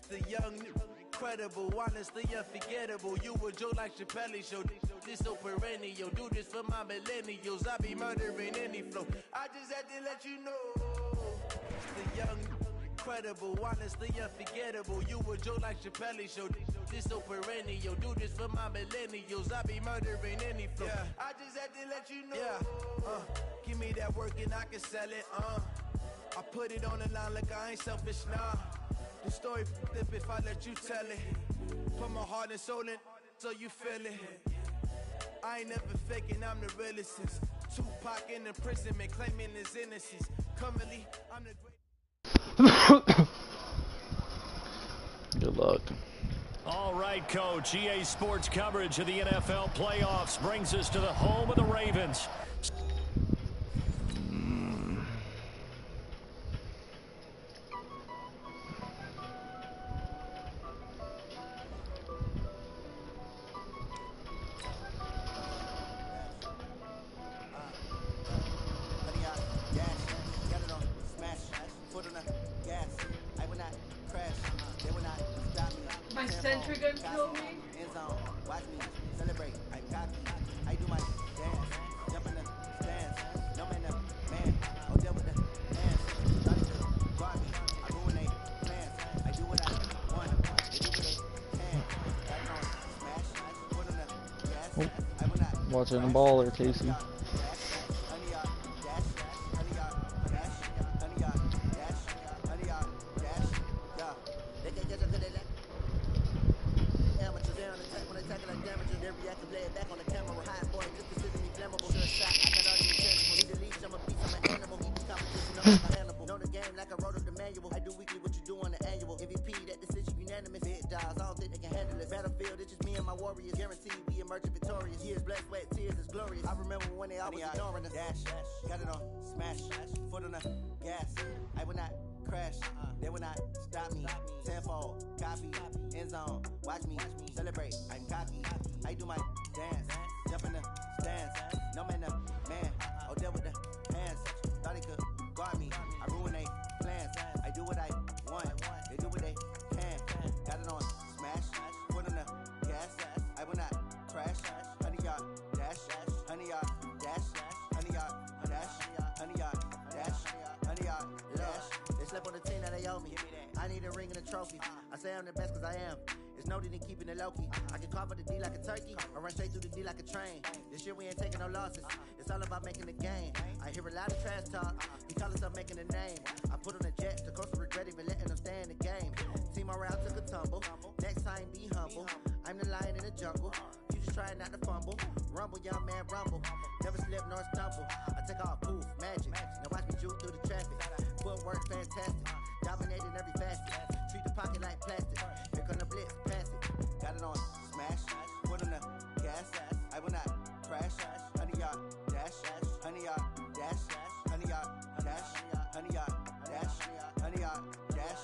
The young, incredible, honestly unforgettable. You a joke like Chappelle show. This so perennial. Do this for my millennials. I be murdering any flow. I just had to let you know. The young, incredible, honestly unforgettable. You a joke like Chappelle show. This so perennial. Do this for my millennials. I be murdering any flow. Yeah. I just had to let you know. Yeah. Give me that work and I can sell it. I put it on the line like I ain't selfish, nah. The story flip if I let you tell it. Put my heart and soul in so you feel it. I ain't never faking, I'm the realest since Tupac in imprisonment, claiming his innocence. Currently, I'm the great. Good luck. All right, Coach. EA Sports coverage of the NFL playoffs brings us to the home of the Ravens. My center gonna kill me? Watch me celebrate. I'm cocky. I do my dance. Jump in the stands. No man up, man. I'll deal with the hands. Starting to guard me. I ruin they plans. I do what I want. They do what they can. Riding on smash. Put on the gas. I will not. Watching the ball there, Casey. I do weekly what you do on the annual. MVP, that decision unanimous. Big dogs, I don't think they can handle it. Battlefield, it's just me and my warriors. Guaranteed we emerging victorious. Years, blood, sweat, tears is glorious. I remember when they always ignoring us. Dash, got it on, smash, foot on the gas. I will not crash, they will not stop me. Tenfold, copy, end zone, watch me celebrate. I'm cocky, I do my dance. Jump in the stands, no man up, man. I'll deal with the hands. Thought he could guard me. I ruin they plans. I do what I want. They do what they can. Got it on smash. Put on the gas. I will not crash. 100-yard dash. 100-yard dash. 100-yard dash. 100-yard dash. 100-yard dash. They slept on the team that they owe me. I need a ring and a trophy. I say I'm the best cause I am. It's no need in keeping it low-key. I can carve up the D like a turkey, or run straight through the D like a train. This year we ain't taking no losses. It's all about making the game. I hear a lot of trash talk. He call himself making a name. I put on a jet to coast to regret even letting them stay in the game. Team around took a tumble. Next time be humble. I'm the lion in the jungle. You just trying not to fumble. Rumble, young man, rumble. Never slip nor stumble. I take off poof, magic. Now watch me juke through the traffic. Footwork fantastic. Dominating every facet. Treat the pocket like plastic. Here come the blitz, pass it. Got it on smash. Put on the gas. I will not crash. 100-yard dash. 100-yard dash. 100-yard dash. 100-yard dash. 100-yard dash.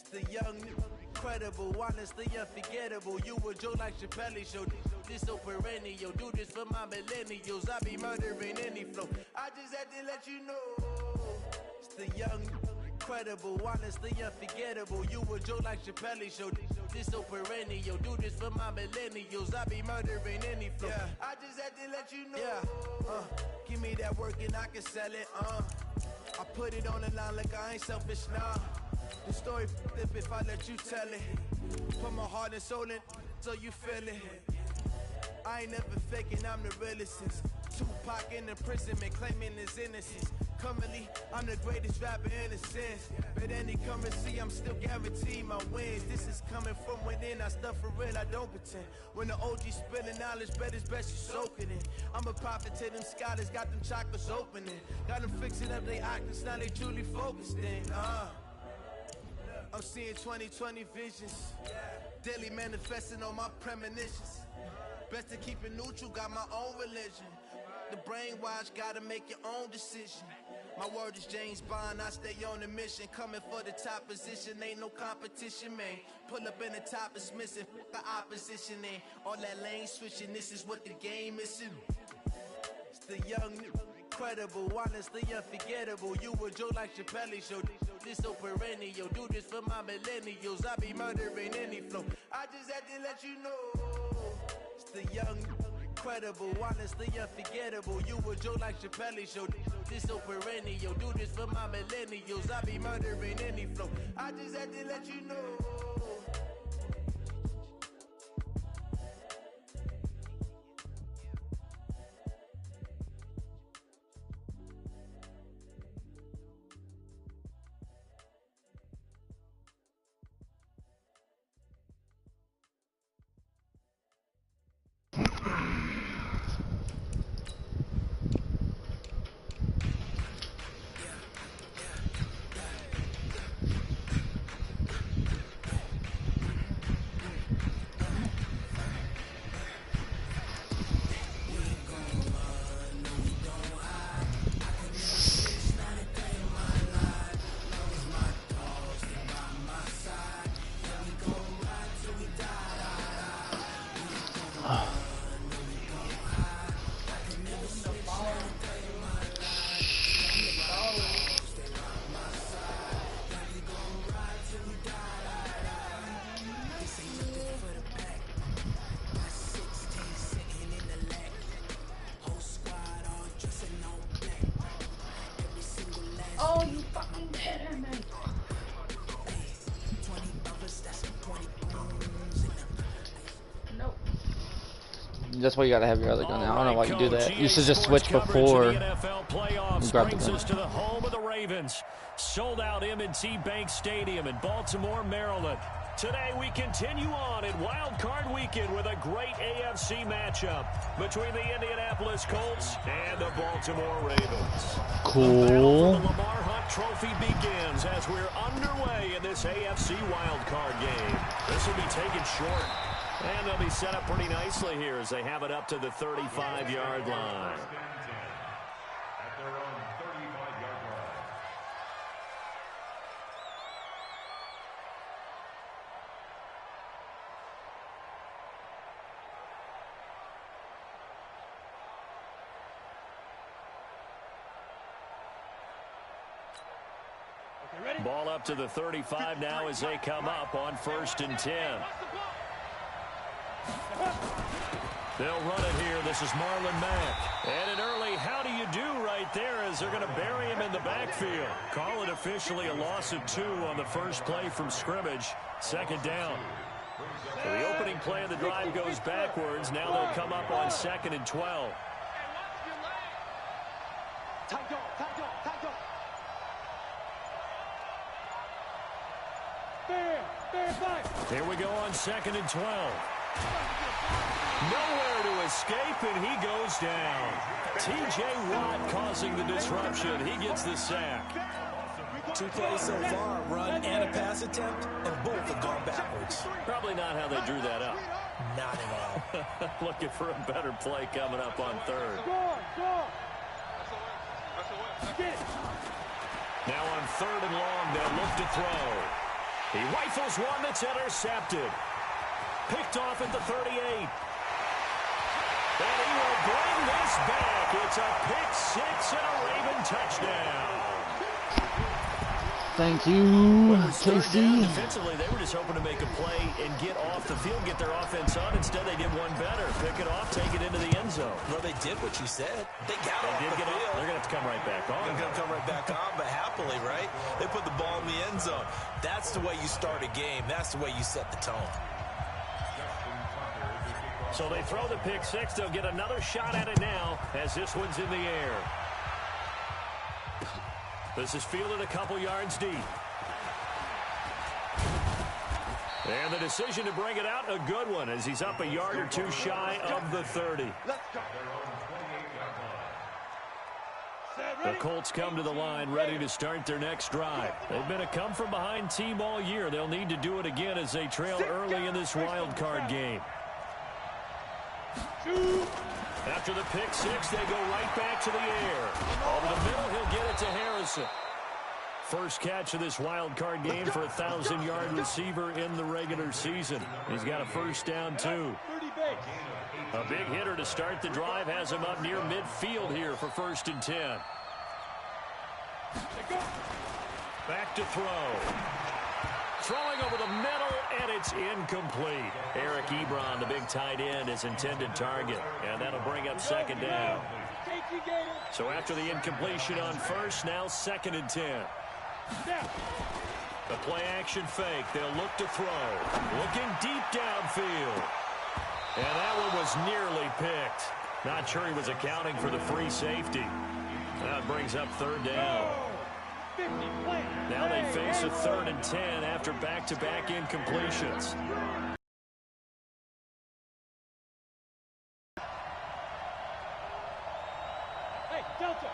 The young, incredible, honestly unforgettable. You a joke like Chappelle show. This so perennial. Do this for my millennials. I be murdering any flow. I just had to let you know. It's the young, incredible, honestly unforgettable. You a joke like Chappelle show. This so perennial. Do this for my millennials. I be murdering any flow. Yeah. I just had to let you know. Yeah. Give me that work and I can sell it. I put it on the line like I ain't selfish, nah. The story flip if I let you tell it. Put my heart and soul in so you feel it. I ain't never faking, I'm the realest since Tupac in imprisonment, claiming his innocence. Currently, I'm the greatest rapper in a sense. But any currency, I'm still guaranteed my wins. This is coming from within, I stuff for real, I don't pretend. When the OG spilling knowledge, bet it's best you soak it in. I'm a prophet to them scholars, got them chakras opening. Got them fixing up they octaves, now they truly focused in. I'm seeing 2020 visions, daily manifesting on my premonitions. Best to keep it neutral, got my own religion. The brainwash, gotta make your own decision. My word is James Bond, I stay on a mission. Coming for the top position, ain't no competition, man. Pull up in the top is missing, the opposition ain't. All that lane switching, this is what the game is. It's the young, incredible, honestly unforgettable. You a Joe like Chappelle show. This so perennial, do this for my millennials. I be murdering any flow. I just had to let you know. It's the young, incredible, honestly unforgettable. You a Joe like Chappelle show. This so perennial, do this for my millennials. I be murdering any flow. I just had to let you know. Oh, you fucking kidding me? Nope. That's why you gotta have your other gun. I don't know why you do that. You should just switch before you grab the gun. Us to the home of the Ravens. Sold out M&T Bank Stadium in Baltimore, Maryland. Today we continue on in Wild Card Weekend with a great AFC matchup between the Indianapolis Colts and the Baltimore Ravens. Cool. The battle for the Lamar Hunt Trophy begins as we're underway in this AFC Wild Card game. This will be taken short, and they'll be set up pretty nicely here as they have it up to the 35-yard line. Ball up to the 35 now as they come up on 1st and 10. They'll run it here. This is Marlon Mack. And an early how do you do right there as they're going to bury him in the backfield. Call it officially a loss of 2 on the first play from scrimmage. 2nd down. So the opening play of the drive goes backwards. Now they'll come up on 2nd and 12. Here we go on 2nd and 12. Nowhere to escape, and he goes down. T.J. Watt causing the disruption. He gets the sack. 2 plays so far, run and a pass attempt, and both have gone backwards. Probably not how they drew that up. Not at all. Looking for a better play coming up on 3rd. Now on 3rd and long, they'll look to throw. He rifles one that's intercepted. Picked off at the 38. And he will bring this back. It's a pick 6 and a Raven touchdown. Thank you, Casey. Defensively, they were just hoping to make a play and get off the field, get their offense on. Instead, they did one better. Pick it off, take it into the end zone. No, they did what you said. They got off the field. They're going to have to come right back on. They're going to come right back on, but happily, right? They put the ball in the end zone. That's the way you start a game. That's the way you set the tone. So they throw the pick 6. They'll get another shot at it now as this one's in the air. This is fielded a couple yards deep. And the decision to bring it out, a good one, as he's up a yard or 2 shy of the 30. The Colts come to the line ready to start their next drive. They've been a come-from-behind team all year. They'll need to do it again as they trail early in this wild card game. After the pick six, they go right back to the air. Over the middle, he'll get it to Harrison. First catch of this wild card game for a 1,000-yard receiver in the regular season. He's got a first down, too. A big hitter to start the drive has him up near midfield here for 1st and 10. Back to throw. Throwing over the middle, and it's incomplete. Eric Ebron, the big tight end, is intended target, and that'll bring up 2nd down. So after the incompletion on first, now 2nd and 10. The play-action fake. They'll look to throw. Looking deep downfield. And that one was nearly picked. Not sure he was accounting for the free safety. That brings up 3rd down. Now they face a 3rd and 10 after back-to-back incompletions. Hey, Delta.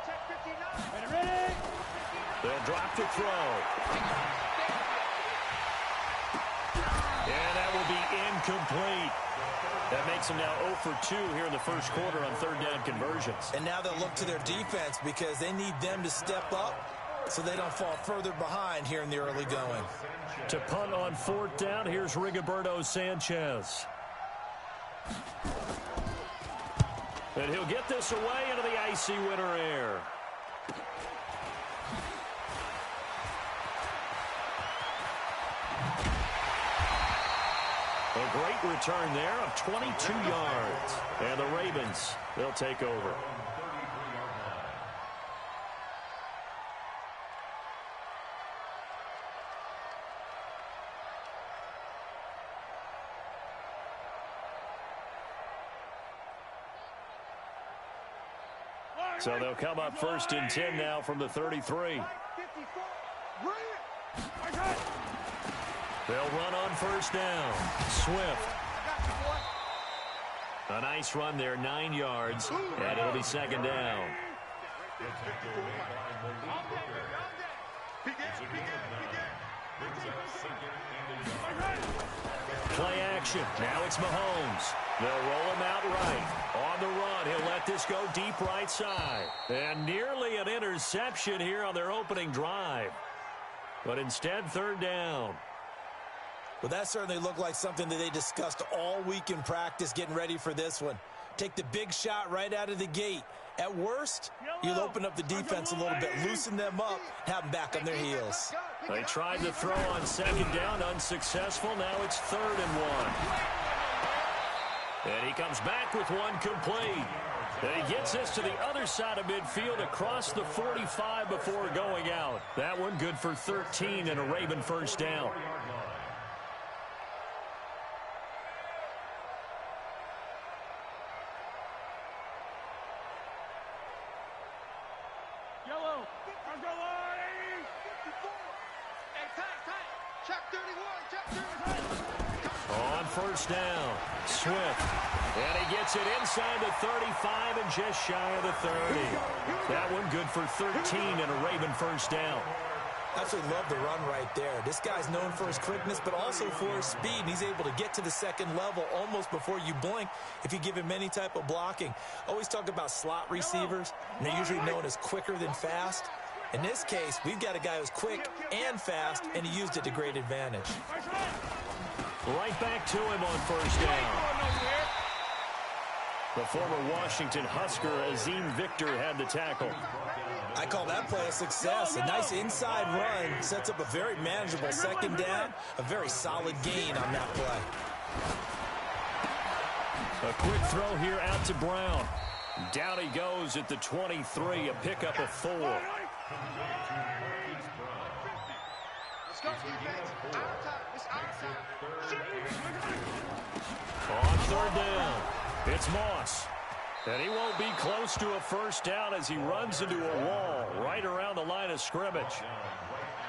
Check 59. Ready? They'll drop to throw. And that will be incomplete. That makes them now 0 for 2 here in the first quarter on 3rd down conversions. And now they'll look to their defense because they need them to step up so they don't fall further behind here in the early going. To punt on 4th down, here's Rigoberto Sanchez. And he'll get this away into the icy winter air. A great return there of 22 yards. And the Ravens, they'll take over. So they'll come up 1st and 10 now from the 33. They'll run on 1st down. Swift. A nice run there, 9 yards, and it'll be 2nd down. Play action. Now it's Mahomes. They'll roll him out right. On the run, he'll let this go deep right side. And nearly an interception here on their opening drive. But instead, 3rd down. Well, that certainly looked like something that they discussed all week in practice getting ready for this one. Take the big shot right out of the gate. At worst, you'll open up the defense a little bit, loosen them up, have them back on their heels. They tried to throw on 2nd down, unsuccessful. Now it's 3rd and 1. And he comes back with one complete. And he gets this to the other side of midfield across the 45 before going out. That one good for 13 and a Raven 1st down. On 1st down, Swift. And he gets it inside the 35 and just shy of the 30. That one good for 13 and a Raven 1st down. Absolutely love the run right there. This guy's known for his quickness, but also for his speed. And he's able to get to the 2nd level almost before you blink if you give him any type of blocking. Always talk about slot receivers, and they're usually known as quicker than fast. In this case, we've got a guy who's quick and fast, and he used it to great advantage. Right back to him on 1st down. The former Washington Husker, Azim Victor, had the tackle. I call that play a success. A nice inside run sets up a very manageable 2nd down. A very solid gain on that play. A quick throw here out to Brown. Down he goes at the 23, a pickup of 4. On 3rd down, it's Moss. And he won't be close to a 1st down as he runs into a wall right around the line of scrimmage.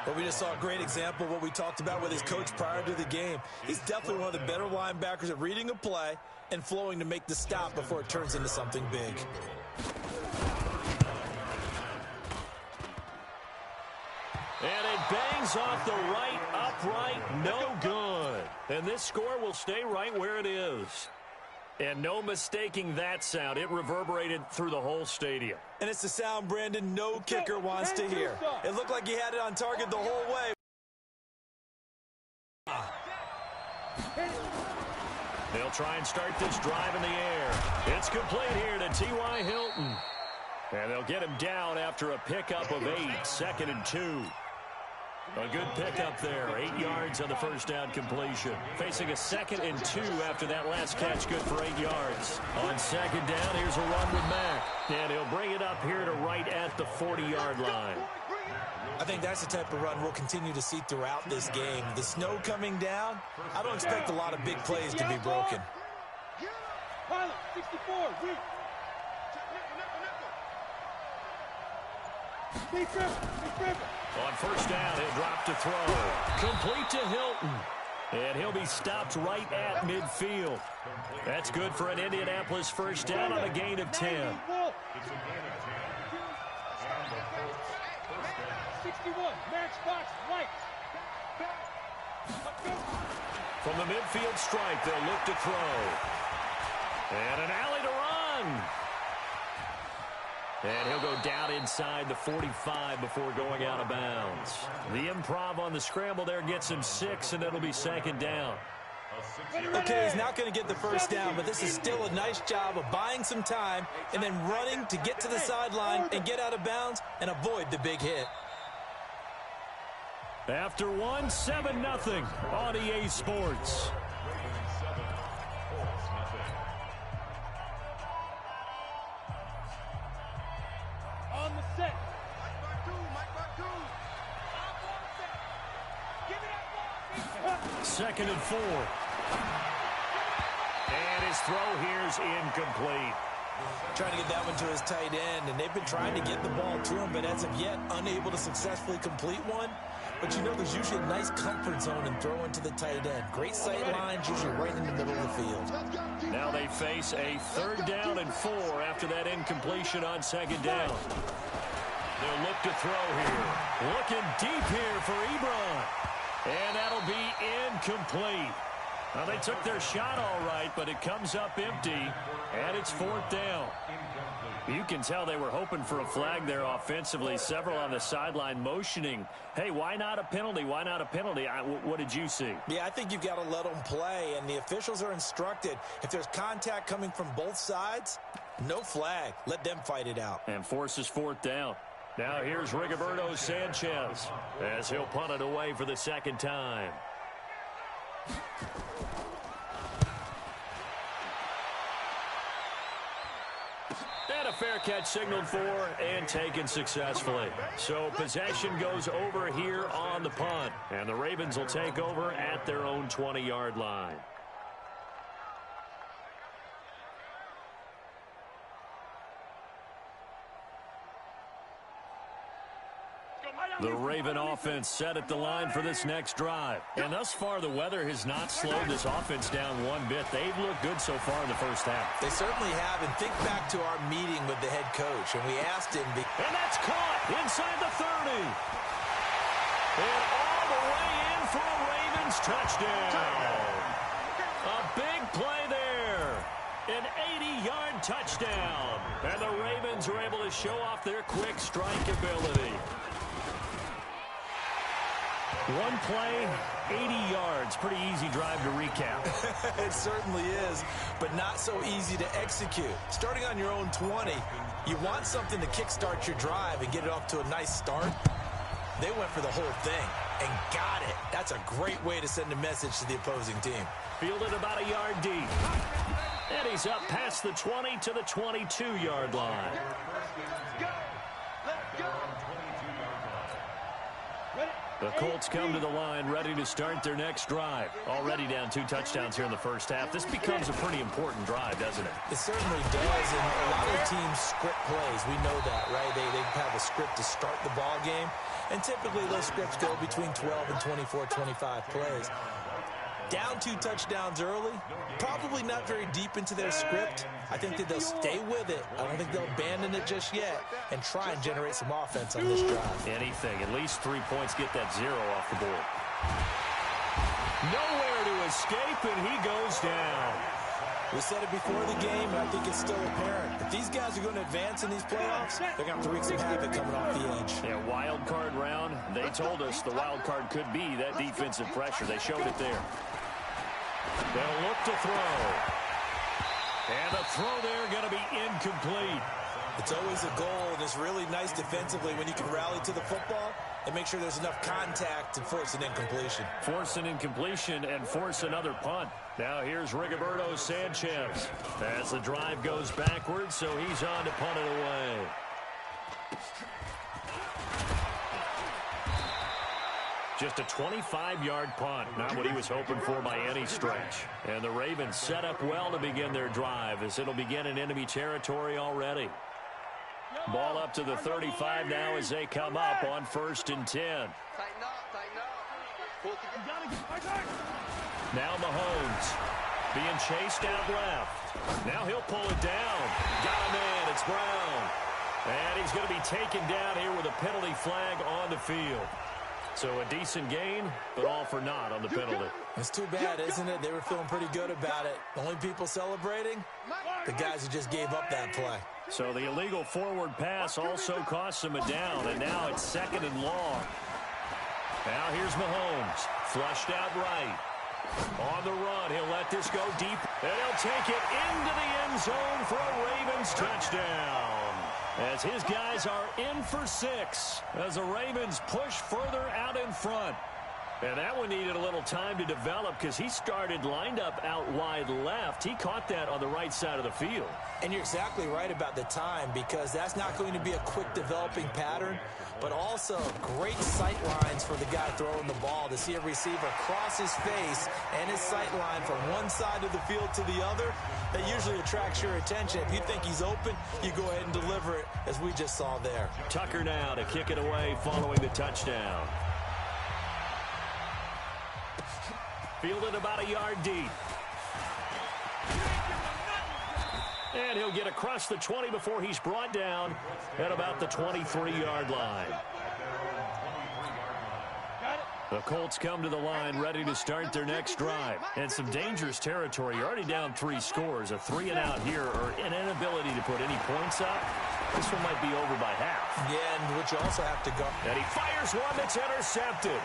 Well, we just saw a great example of what we talked about with his coach prior to the game. He's definitely one of the better linebackers at reading a play and flowing to make the stop before it turns into something big. And it bangs off the right upright, no good. And this score will stay right where it is. And no mistaking that sound. It reverberated through the whole stadium. And it's the sound, Brandon, no kicker wants to hear. It looked like he had it on target the whole way. They'll try and start this drive in the air. It's complete here to T.Y. Hilton. And they'll get him down after a pickup of 8, 2nd and 2. A good pickup there, 8 yards on the first down completion. Facing a 2nd and 2 after that last catch, good for 8 yards. On 2nd down, here's a run with Mack. And he'll bring it up here to right at the 40-yard line. I think that's the type of run we'll continue to see throughout this game. The snow coming down, I don't expect a lot of big plays to be broken. Pilot, 64, weak. On first down, he'll drop to throw. Complete to Hilton. And he'll be stopped right at midfield. That's good for an Indianapolis first down on a gain of 10. 61, match box, right. From the midfield stripe, they'll look to throw. And an alley to run. And he'll go down inside the 45 before going out of bounds. The improv on the scramble there gets him 6, and it'll be 2nd down. Okay, he's not going to get the first down, but this is still a nice job of buying some time and then running to get to the sideline and get out of bounds and avoid the big hit. After 1, 7-0 on EA Sports. On the set. 2nd and 4. And his throw here's incomplete. Trying to get that one to his tight end, and they've been trying to get the ball to him, but as of yet, unable to successfully complete one. But you know there's usually a nice comfort zone in throwing to the tight end. Great sight lines, usually right in the middle of the field. Now they face a 3rd down and 4 after that incompletion on 2nd down. They'll look to throw here. Looking deep here for Ebron. And that'll be incomplete. Now, they took their shot all right, but it comes up empty, and it's 4th down. You can tell they were hoping for a flag there offensively. Several on the sideline motioning, hey, why not a penalty? Why not a penalty? What did you see? Yeah, I think you've got to let them play, and the officials are instructed. If there's contact coming from both sides, no flag. Let them fight it out. And forces 4th down. Now here's Rigoberto Sanchez as he'll punt it away for the 2nd time. And a fair catch signaled for and taken successfully. So possession goes over here on the punt. And the Ravens will take over at their own 20-yard line. The Raven offense set at the line for this next drive. And thus far, the weather has not slowed this offense down one bit. They've looked good so far in the first half. They certainly have. And think back to our meeting with the head coach. And we asked him. And that's caught inside the 30. And all the way in for a Ravens touchdown. A big play there. An 80-yard touchdown. And the Ravens are able to show off their quick strike ability. One play, 80 yards. Pretty easy drive to recap. It certainly is, but not so easy to execute. Starting on your own 20, you want something to kickstart your drive and get it off to a nice start. They went for the whole thing and got it. That's a great way to send a message to the opposing team. Fielded about a yard deep. And he's up past the 20 to the 22-yard line. The Colts come to the line ready to start their next drive. Already down 2 touchdowns here in the first half. This becomes a pretty important drive, doesn't it? It certainly does, and a lot of teams script plays. We know that, right? They have a script to start the ball game, and typically those scripts go between 12 and 24, 25 plays. Down 2 touchdowns early, probably not very deep into their script. I think that they'll stay with it. I don't think they'll abandon it just yet and try and generate some offense on this drive. Anything. At least 3 points, get that 0 off the board. Nowhere to escape, and he goes down. We said it before the game, and I think it's still apparent. If these guys are going to advance in these playoffs, they're going to have to wreak some havoc coming off the edge. Yeah, wild card round. They told us the wild card could be that defensive pressure. They showed it there. They'll look to throw. And the throw there going to be incomplete. It's always a goal, and it's really nice defensively when you can rally to the football and make sure there's enough contact to force an incompletion. Force an incompletion and force another punt. Now here's Rigoberto Sanchez. As the drive goes backwards, so he's on to punt it away. Just a 25-yard punt, not what he was hoping for by any stretch. And the Ravens set up well to begin their drive as it'll begin in enemy territory already. Ball up to the 35 now as they come up on 1st and 10. Now Mahomes being chased out left. Now he'll pull it down. Got him in. It's Brown. And he's going to be taken down here with a penalty flag on the field. So a decent gain, but all for naught on the penalty. It's too bad, isn't it? They were feeling pretty good about it. The only people celebrating, the guys who just gave up that play. So the illegal forward pass also costs him a down, and now it's 2nd and long. Now here's Mahomes, flushed out right. On the run, he'll let this go deep, and he'll take it into the end zone for a Ravens touchdown. As his guys are in for 6 as the Ravens push further out in front. And that one needed a little time to develop because he started lined up out wide left. He caught that on the right side of the field. And you're exactly right about the time because that's not going to be a quick developing pattern, but also great sight lines for the guy throwing the ball to see a receiver cross his face and his sight line from one side of the field to the other. That usually attracts your attention. If you think he's open, you go ahead and deliver it, as we just saw there. Tucker now to kick it away following the touchdown. Fielded about a yard deep. And he'll get across the 20 before he's brought down at about the 23-yard line. The Colts come to the line ready to start their next drive. And some dangerous territory. You're already down 3 scores. A 3-and-out here or an inability to put any points up. This one might be over by half. Yeah, and which you also have to go. And he fires one that's intercepted.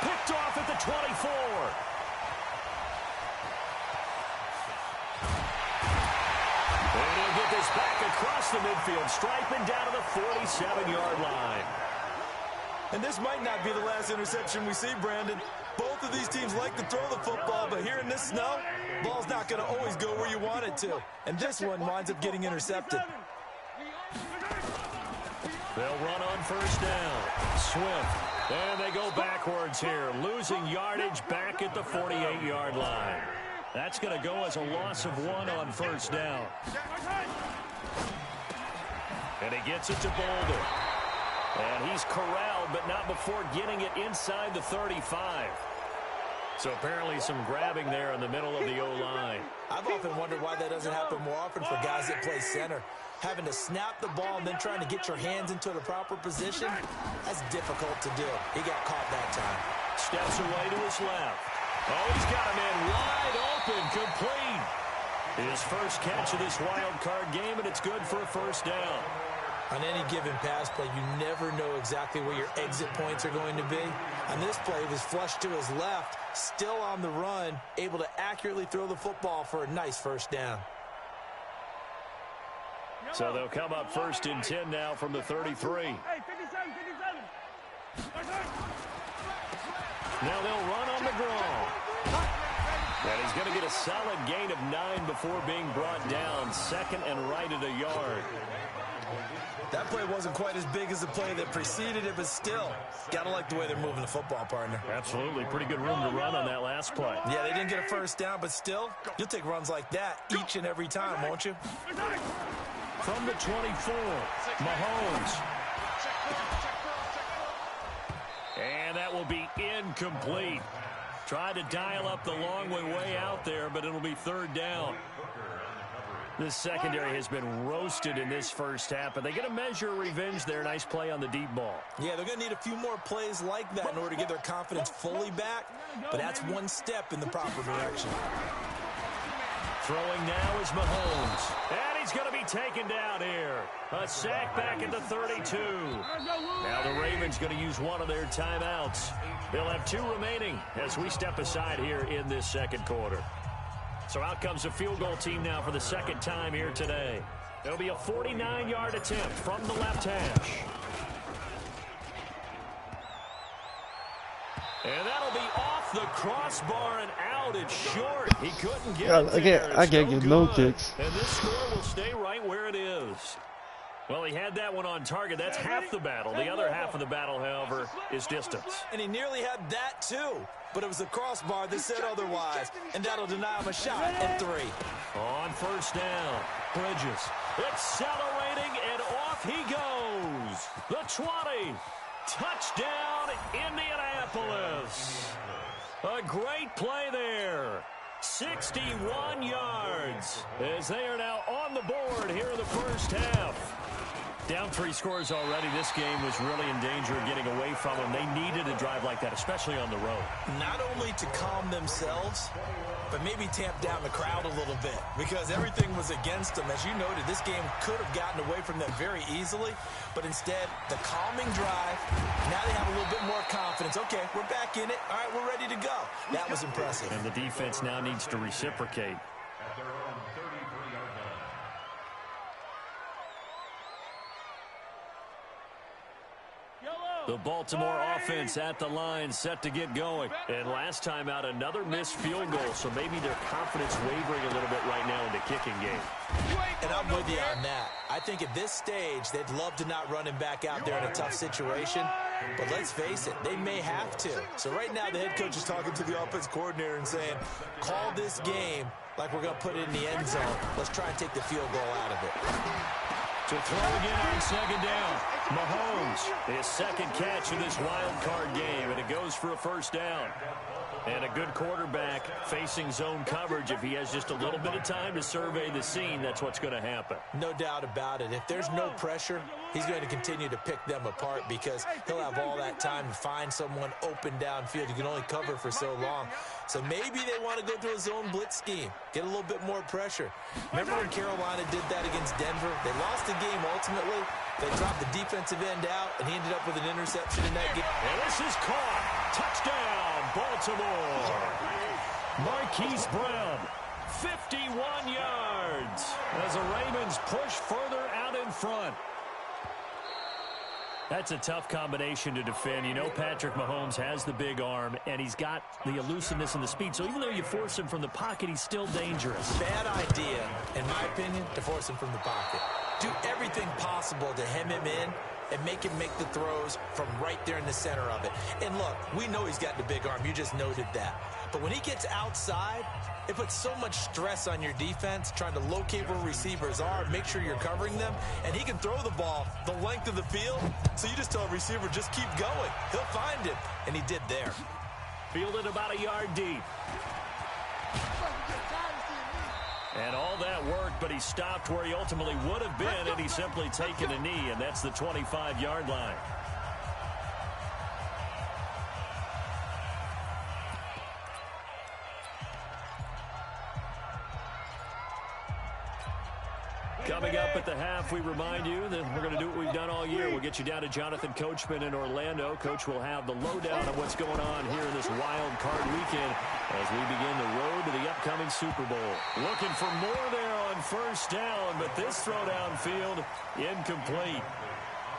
Picked off at the 24. And he'll get this back across the midfield, striping down to the 47-yard line. And this might not be the last interception we see, Brandon. Both of these teams like to throw the football, but here in this snow, ball's not going to always go where you want it to. And this one winds up getting intercepted. They'll run on 1st down. Swift. And they go backwards here, losing yardage back at the 48-yard line. That's going to go as a loss of 1 on 1st down. And he gets it to Boulder. And he's corralled, but not before getting it inside the 35. So apparently some grabbing there in the middle of the O-line. I've often wondered why that doesn't happen more often for guys that play center. Having to snap the ball and then trying to get your hands into the proper position, that's difficult to do. He got caught that time. Steps away to his left. Oh, he's got him in wide open, complete. His first catch of this wild card game, and it's good for a 1st down. On any given pass play, you never know exactly where your exit points are going to be. On this play, he was flushed to his left, still on the run, able to accurately throw the football for a nice 1st down. So they'll come up 1st and 10 now from the 33. Now they'll run on the draw. And he's going to get a solid gain of 9 before being brought down. 2nd and right at a yard. That play wasn't quite as big as the play that preceded it, but still, got to like the way they're moving the football, partner. Absolutely. Pretty good room to run on that last play. Yeah, they didn't get a 1st down, but still, you'll take runs like that each and every time, won't you? From the 24, Mahomes. And that will be incomplete. Tried to dial up the long way out there, but it'll be 3rd down. This secondary has been roasted in this first half, but they get a measure of revenge there. Nice play on the deep ball. Yeah, they're going to need a few more plays like that in order to get their confidence fully back, but that's one step in the proper direction. Throwing now is Mahomes. And he's going to be taken down here. A sack back at the 32. Now the Ravens going to use one of their timeouts. They'll have 2 remaining as we step aside here in this second quarter. So out comes a field goal team now for the second time here today. It'll be a 49-yard attempt from the left hash. And that'll be off the crossbar and out. It's short. He couldn't get it there. I can't get no kicks. And this score will stay right where it is. Well, he had that one on target. That's half the battle. The other half of the battle, however, is distance. And he nearly had that, too. But it was the crossbar that said otherwise. And that'll deny him a shot at 3. On first down, Bridges accelerating, and off he goes. The 20. Touchdown, Indianapolis. A great play there. 61 yards as they are now on the board here in the first half. Down 3 scores already. This game was really in danger of getting away from them. They needed a drive like that, especially on the road. Not only to calm themselves, but maybe tamp down the crowd a little bit because everything was against them. As you noted, this game could have gotten away from them very easily, but instead, the calming drive, now they have a little bit more confidence. Okay, we're back in it. All right, we're ready to go. That was impressive. And the defense now needs to reciprocate. The Baltimore offense at the line, set to get going. And last time out, another missed field goal, so maybe their confidence wavering a little bit right now in the kicking game. And I'm with you on that. I think at this stage, they'd love to not run him back out there in a tough situation. But let's face it, they may have to. So right now, the head coach is talking to the offense coordinator and saying, call this game like we're going to put it in the end zone. Let's try and take the field goal out of it. To throw again on second down. Mahomes, his second catch of this wild card game, and it goes for a first down. And a good quarterback facing zone coverage. If he has just a little bit of time to survey the scene, that's what's going to happen. No doubt about it. If there's no pressure, he's going to continue to pick them apart because he'll have all that time to find someone open downfield. You can only cover for so long. So maybe they want to go through a zone blitz scheme, get a little bit more pressure. Remember when Carolina did that against Denver? They lost the game ultimately. They dropped the defensive end out, and he ended up with an interception in that game. And this is caught. Touchdown, Baltimore. Marquise Brown, 51 yards as the Ravens push further out in front. That's a tough combination to defend. You know Patrick Mahomes has the big arm, and he's got the elusiveness and the speed. So even though you force him from the pocket, he's still dangerous. Bad idea, in my opinion, to force him from the pocket. Do everything possible to hem him in and make him make the throws from right there in the center of it. And look, we know he's got the big arm. You just noted that. But when he gets outside, it puts so much stress on your defense trying to locate where receivers are, make sure you're covering them, and he can throw the ball the length of the field. So you just tell a receiver, just keep going. He'll find him, and he did there. Fielded about a yard deep. And all that worked, but he stopped where he ultimately would have been, and he's simply taken a knee, and that's the 25-yard line. Coming up at the half, we remind you that we're going to do what we've done all year. We'll get you down to Jonathan Coachman in Orlando. Coach will have the lowdown of what's going on here in this wild card weekend as we begin the road to the upcoming Super Bowl. Looking for more there on first down, but this throw downfield incomplete.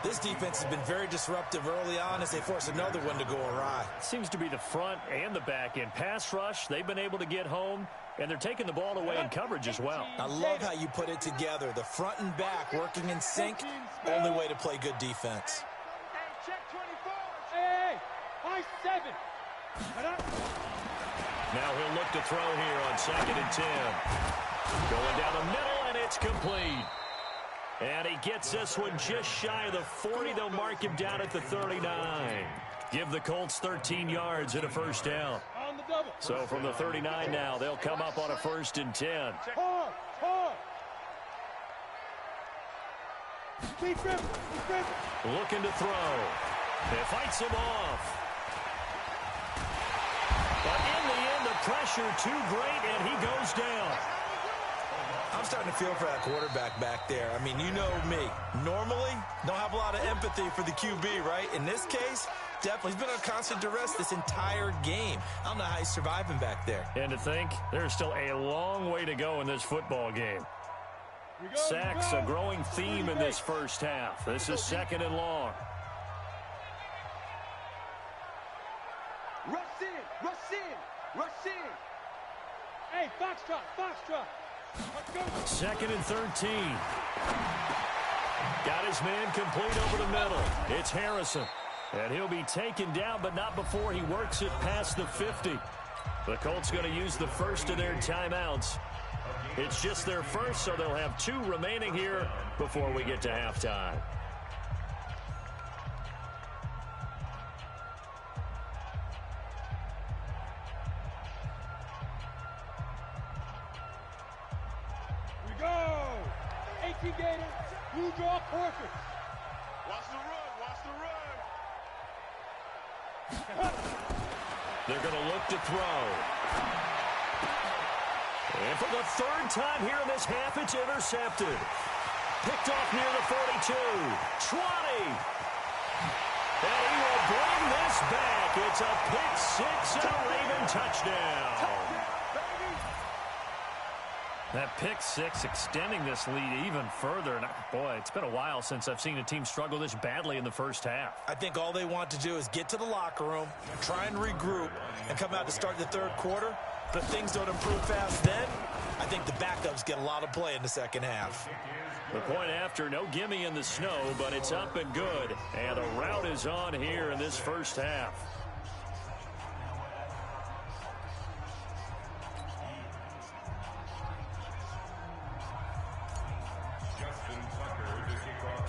This defense has been very disruptive early on as they force another one to go awry. Seems to be the front and the back end. Pass rush, they've been able to get home, and they're taking the ball away in coverage as well. I love how you put it together. The front and back working in sync, only way to play good defense. Check 24. Hey, high 7. Now he'll look to throw here on 2nd and 10. Going down the middle, and it's complete. And he gets this one just shy of the 40. They'll mark him down at the 39. Give the Colts 13 yards and a first down. So from the 39 now, they'll come up on a 1st and 10. Looking to throw. It fights him off. But in the end, the pressure too great, and he goes down. I'm starting to feel for that quarterback back there. I mean, you know me. Normally, don't have a lot of empathy for the QB, right? In this case, definitely. He's been on constant duress this entire game. I don't know how he's surviving back there. And to think, there's still a long way to go in this football game. Sacks, a growing theme in this first half. This is 2nd and long. Rush in, rush in, rush in. Hey, Foxtrot, Foxtrot. Let's go. 2nd and 13. Got his man complete over the middle. It's Harrison. And he'll be taken down, but not before he works it past the 50. The Colts going to use the first of their timeouts. It's just their first, so they'll have 2 remaining here before we get to halftime. We go. 18 Gators, blue draw portrait. Watch the run, watch the run. They're going to look to throw. And for the 3rd time here in this half, it's intercepted. Picked off near the 42. 20. And he will bring this back. It's a pick 6 and a Raven touchdown. That pick 6 extending this lead even further. And boy, it's been a while since I've seen a team struggle this badly in the first half. I think all they want to do is get to the locker room, try and regroup, and come out to start the 3rd quarter. But if things don't improve fast then, I think the backups get a lot of play in the 2nd half. The point after, no gimme in the snow, but it's up and good. And the route is on here in this first half.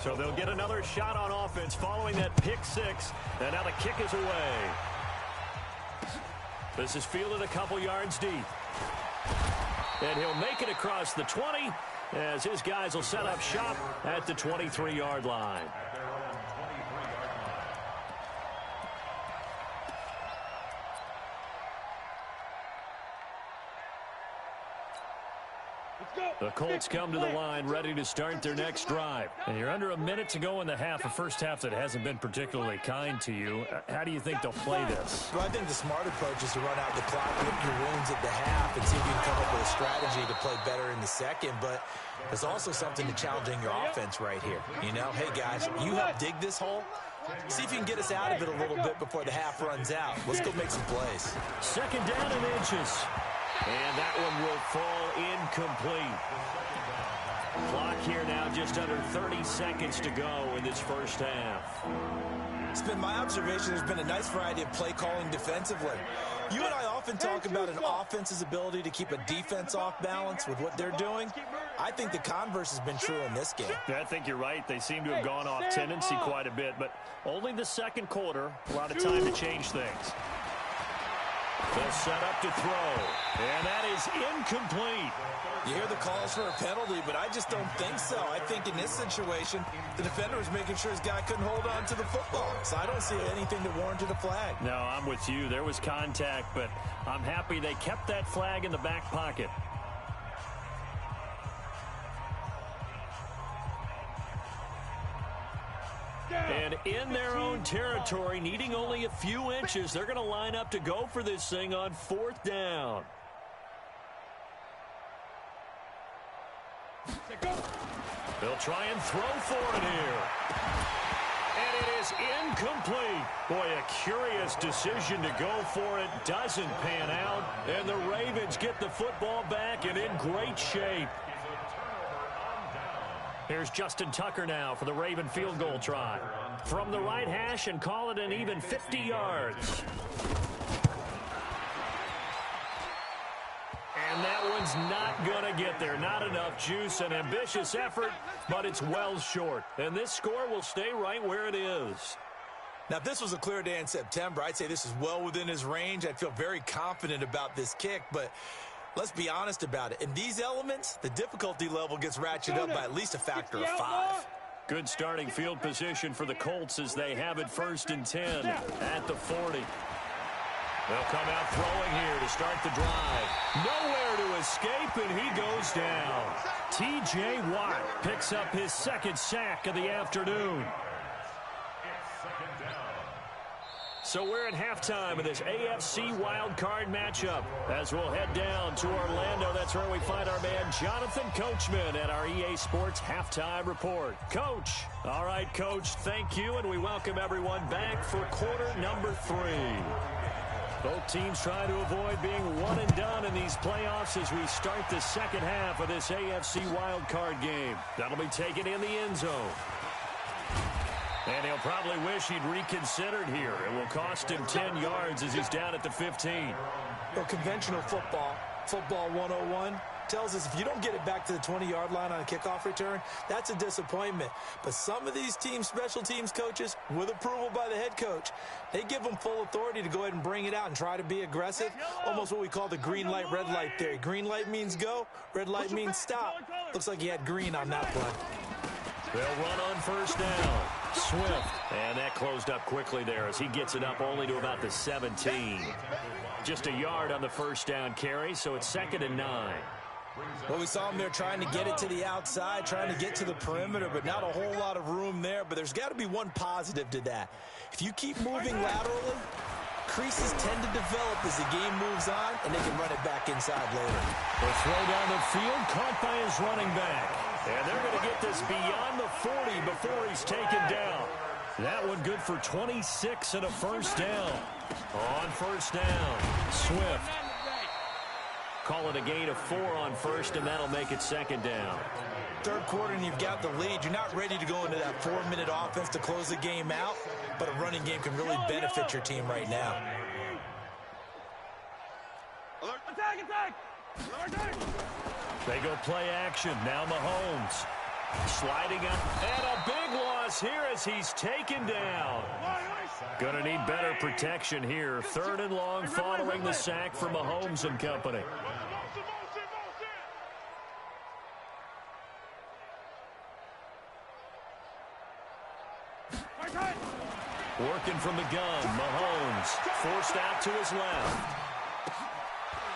So they'll get another shot on offense following that pick 6. And now the kick is away. This is fielded a couple yards deep. And he'll make it across the 20 as his guys will set up shop at the 23-yard line. The Colts come to the line ready to start their next drive. And you're under a minute to go in the half, a first half that hasn't been particularly kind to you. How do you think they'll play this? Well, I think the smart approach is to run out the clock, lick your wounds at the half, and see if you can come up with a strategy to play better in the second. But there's also something to challenging your offense right here. You know, hey, guys, you help dig this hole. See if you can get us out of it a little bit before the half runs out. Let's go make some plays. 2nd down and inches. And that one will fall incomplete. Clock here now just under 30 seconds to go in this first half. It's been my observation there's been a nice variety of play calling defensively. You and I often talk about an offense's ability to keep a defense off balance with what they're doing. I think the converse has been true in this game. I think you're right. They seem to have gone off tendency quite a bit, but only the 2nd quarter, a lot of time to change things. They'll set up to throw, and that is incomplete. You hear the calls for a penalty, but I just don't think so. I think in this situation, the defender was making sure his guy couldn't hold on to the football. So I don't see anything that warranted a flag. No, I'm with you. There was contact, but I'm happy they kept that flag in the back pocket. And in their own territory, needing only a few inches, they're going to line up to go for this thing on 4th down. They'll try and throw for it here. And it is incomplete. Boy, a curious decision to go for it. Doesn't pan out. And the Ravens get the football back and in great shape. Here's Justin Tucker now for the Raven field goal try. From the right hash and call it an even 50 yards. And that one's not going to get there. Not enough juice. An ambitious effort, but it's well short. And this score will stay right where it is. Now, if this was a clear day in September, I'd say this is well within his range. I'd feel very confident about this kick, but let's be honest about it. In these elements, the difficulty level gets ratcheted up by at least a factor of 5. Good starting field position for the Colts as they have it 1st and 10 at the 40. They'll come out throwing here to start the drive. Nowhere to escape, and he goes down. T.J. Watt picks up his second sack of the afternoon. So we're at halftime of this AFC wildcard matchup. As we'll head down to Orlando, that's where we find our man Jonathan Coachman at our EA Sports Halftime Report. Coach. All right, Coach, thank you, and we welcome everyone back for quarter number 3. Both teams trying to avoid being one and done in these playoffs as we start the second half of this AFC wildcard game. That'll be taken in the end zone. And he'll probably wish he'd reconsidered here. It will cost him 10 yards as he's down at the 15. Well, conventional football 101, tells us if you don't get it back to the 20-yard line on a kickoff return, that's a disappointment. But some of these teams, special teams coaches, with approval by the head coach, they give them full authority to go ahead and bring it out and try to be aggressive. Almost what we call the green light, red light theory. Green light means go, red light means stop. Looks like he had green on that play. They'll run on first down. Swift. And that closed up quickly there as he gets it up only to about the 17. Just a yard on the first down carry, so it's 2nd and 9. Well, we saw him there trying to get it to the outside, trying to get to the perimeter, but not a whole lot of room there. But there's got to be one positive to that. If you keep moving laterally, creases tend to develop as the game moves on, and they can run it back inside later. The throw down the field, caught by his running back. And they're going to get this beyond the 40 before he's taken down. That one good for 26 and a first down. On first down, Swift. Call it a gain of 4 on first, and that'll make it 2nd down. Third quarter, and you've got the lead. You're not ready to go into that 4-minute offense to close the game out, but a running game can really benefit your team right now. Attack, attack! They go play action. Now Mahomes. Sliding up. And a big loss here as he's taken down. Gonna need better protection here. 3rd and long following the sack for Mahomes and company. Working from the gun. Mahomes forced out to his left.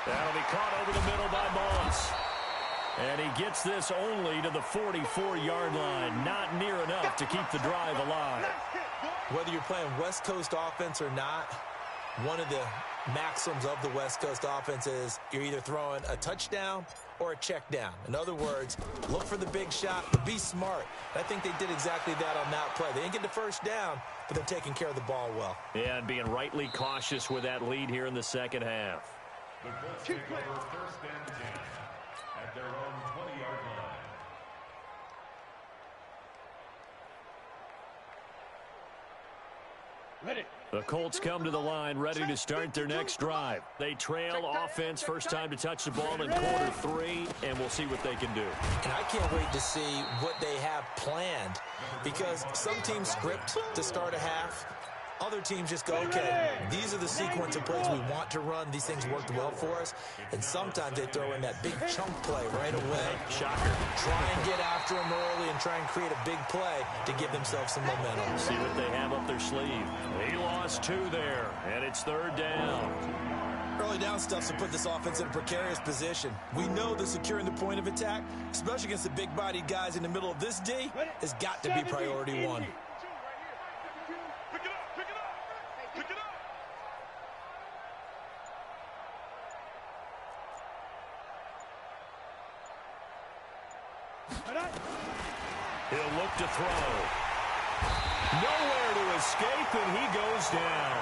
That'll be caught over the middle by Moss. And he gets this only to the 44-yard line. Not near enough to keep the drive alive. Whether you're playing West Coast offense or not, one of the maxims of the West Coast offense is you're either throwing a touchdown or a check down. In other words, look for the big shot, but be smart. And I think they did exactly that on that play. They didn't get the first down, but they're taking care of the ball well. Yeah, and being rightly cautious with that lead here in the second half. The Colts take over 1st and 10 at their own 20-yard line. Ready. The Colts come to the line ready to start their next drive. They trail offense, first time to touch the ball in quarter 3, and we'll see what they can do. And I can't wait to see what they have planned, because some teams script to start a half. Other teams just go, okay, these are the sequence of plays we want to run. These things worked well for us. And sometimes they throw in that big chunk play right away. Shocker. Try and get after them early and try and create a big play to give themselves some momentum. See what they have up their sleeve. He lost 2 there, and it's 3rd down. Early down stuff to put this offense in a precarious position. We know that securing the point of attack, especially against the big-bodied guys in the middle of this D, has got to be priority 1. He'll look to throw. Nowhere to escape, and he goes down.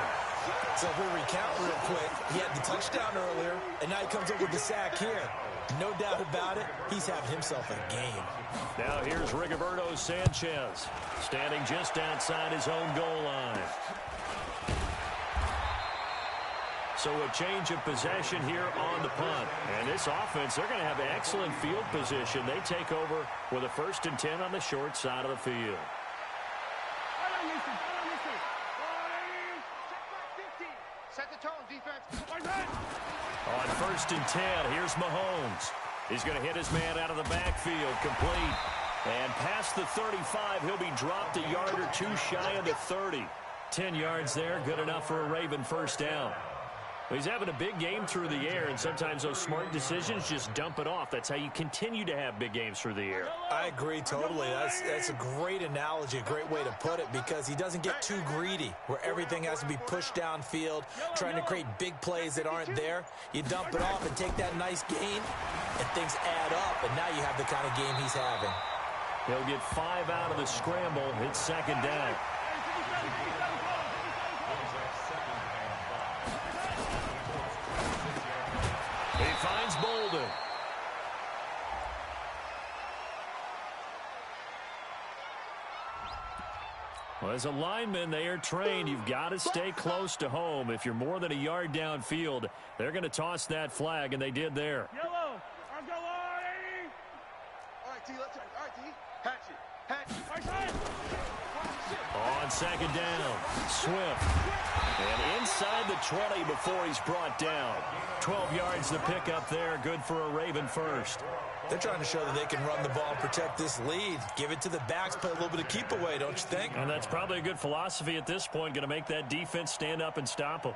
So if we recount real quick, he had the touchdown earlier, and now he comes up with the sack here. No doubt about it, he's having himself a game. Now here's Rigoberto Sanchez, standing just outside his own goal line. So a change of possession here on the punt. And this offense, they're going to have excellent field position. They take over with a 1st and 10 on the short side of the field. Set the tone, defense. On 1st and 10, here's Mahomes. He's going to hit his man out of the backfield, complete. And past the 35, he'll be dropped a yard or 2 shy of the 30. 10 yards there, good enough for a Raven first down. He's having a big game through the air, and sometimes those smart decisions just dump it off. That's how you continue to have big games through the air. I agree totally. That's a great analogy, a great way to put it, because he doesn't get too greedy where everything has to be pushed downfield, trying to create big plays that aren't there. You dump it off and take that nice gain, and things add up, and now you have the kind of game he's having. He'll get 5 out of the scramble. It's second down. He finds Bolden. Well, as a lineman, they are trained. You've got to stay close to home. If you're more than a yard downfield, they're going to toss that flag, and they did there. Yellow. I'll go on. All right, T. Let's turn. All right, T. Hatch it. Hatch it. All right, On second down, Swift. And inside the 20 before he's brought down. 12 yards to pick up there. Good for a Raven first. They're trying to show that they can run the ball and protect this lead. Give it to the backs, play a little bit of keep away, don't you think? And that's probably a good philosophy at this point. Going to make that defense stand up and stop them.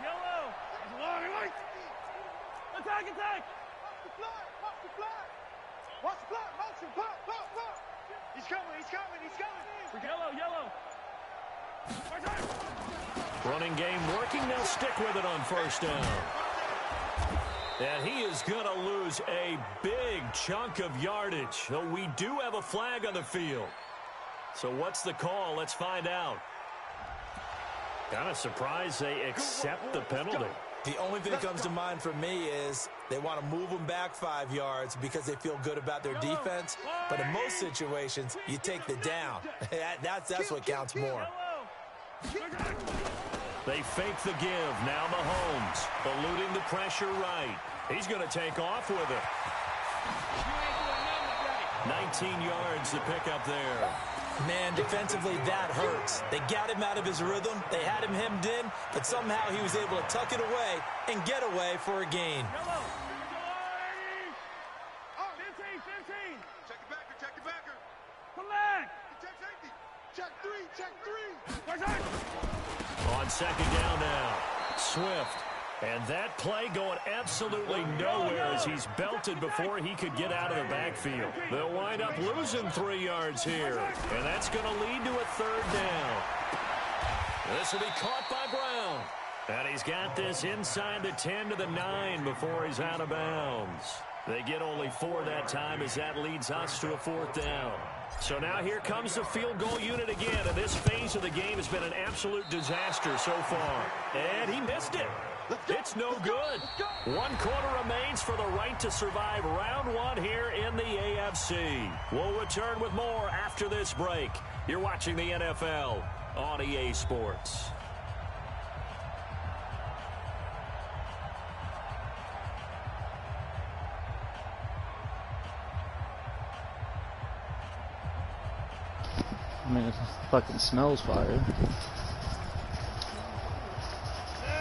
Yellow. Attack, attack. Watch the flag. Watch the flag. Motion. Pop. He's coming. Yellow. Running game working. They'll stick with it on first down. And he is going to lose a big chunk of yardage. So we do have a flag on the field. So what's the call? Let's find out. Kind of surprised they accept the penalty. The only thing that comes to mind for me is they want to move them back 5 yards because they feel good about their defense. But in most situations, you take the down. That's what counts more. They fake the give. Now Mahomes eluding the pressure right. He's going to take off with it. 19 yards to pick up there. Man, defensively, that hurts. They got him out of his rhythm. They had him hemmed in, but somehow he was able to tuck it away and get away for a gain. 15. Check the backer. Come back. Check safety. Check three. On second down now, Swift. And that play going absolutely nowhere as he's belted before he could get out of the backfield. They'll wind up losing 3 yards here. And that's going to lead to a third down. This will be caught by Brown. And he's got this inside the 10 to the 9 before he's out of bounds. They get only 4 that time as that leads us to a fourth down. So now here comes the field goal unit again. And this phase of the game has been an absolute disaster so far. And he missed it. It's no good. 1 quarter remains for the right to survive round 1 here in the AFC. We'll return with more after this break. You're watching the NFL on EA Sports. I mean, it fucking smells fire.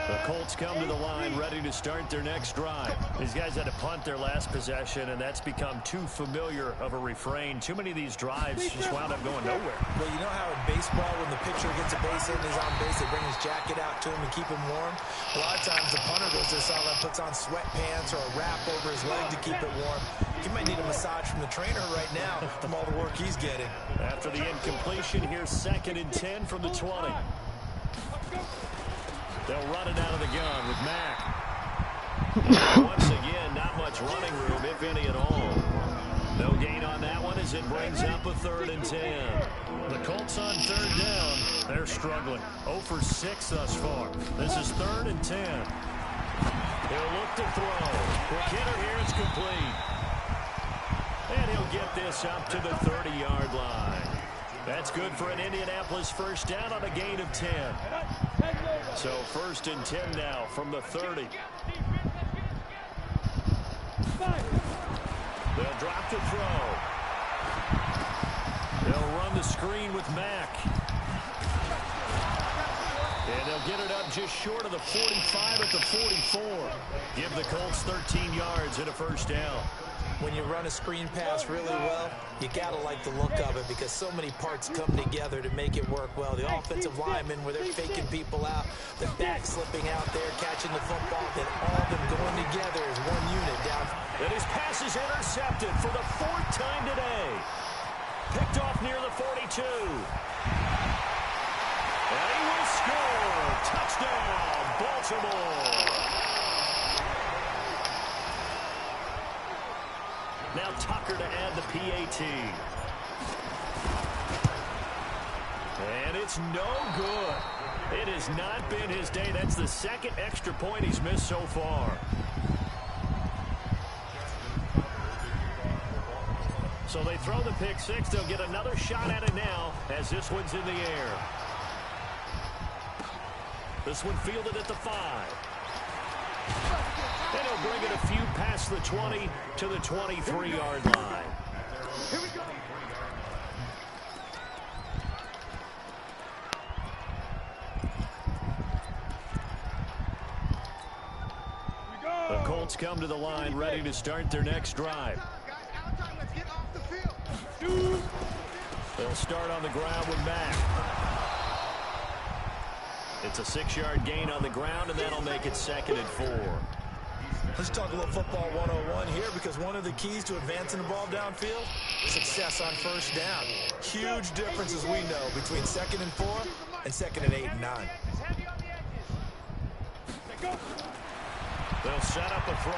The Colts come to the line ready to start their next drive. These guys had to punt their last possession, and that's become too familiar of a refrain. Too many of these drives just wound up going nowhere. Well, you know how in baseball, when the pitcher gets a base hit and he's on base, they bring his jacket out to him and keep him warm? A lot of times the punter goes to the sideline, puts on sweatpants or a wrap over his leg to keep it warm. He might need a massage from the trainer right now from all the work he's getting. After the incompletion, here's 2nd and 10 from the 20. They'll run it out of the gun with Mack. Once again, not much running room, if any at all. No gain on that one as it brings up a 3rd and 10. The Colts on 3rd down. They're struggling. 0 for 6 thus far. This is 3rd and 10. He'll look to throw. For Kidder here, it's complete. And he'll get this up to the 30-yard line. That's good for an Indianapolis first down on a gain of 10. So 1st and 10 now from the 30. They'll drop the throw. They'll run the screen with Mack. And they'll get it up just short of the 45 at the 44. Give the Colts 13 yards and a first down. When you run a screen pass really well, you gotta like the look of it because so many parts come together to make it work well. The offensive linemen, where they're faking people out, the back slipping out there, catching the football, then all of them going together as one unit down. And his pass is intercepted for the 4th time today. Picked off near the 42. And he will score. Touchdown, Baltimore. Now Tucker to add the PAT. And it's no good. It has not been his day. That's the 2nd extra point he's missed so far. So they throw the pick 6. They'll get another shot at it now as this one's in the air. This one fielded at the 5. And he'll bring it a few past the 20 to the 23-yard line. Here we go. The Colts come to the line, ready to start their next drive. They'll start on the ground with Mack. It's a 6-yard gain on the ground, and that'll make it 2nd and 4. Let's talk a little football 101 here because one of the keys to advancing the ball downfield, success on first down. Huge difference, as we know, between 2nd and 4 and 2nd and 8 and 9. They'll set up a throw.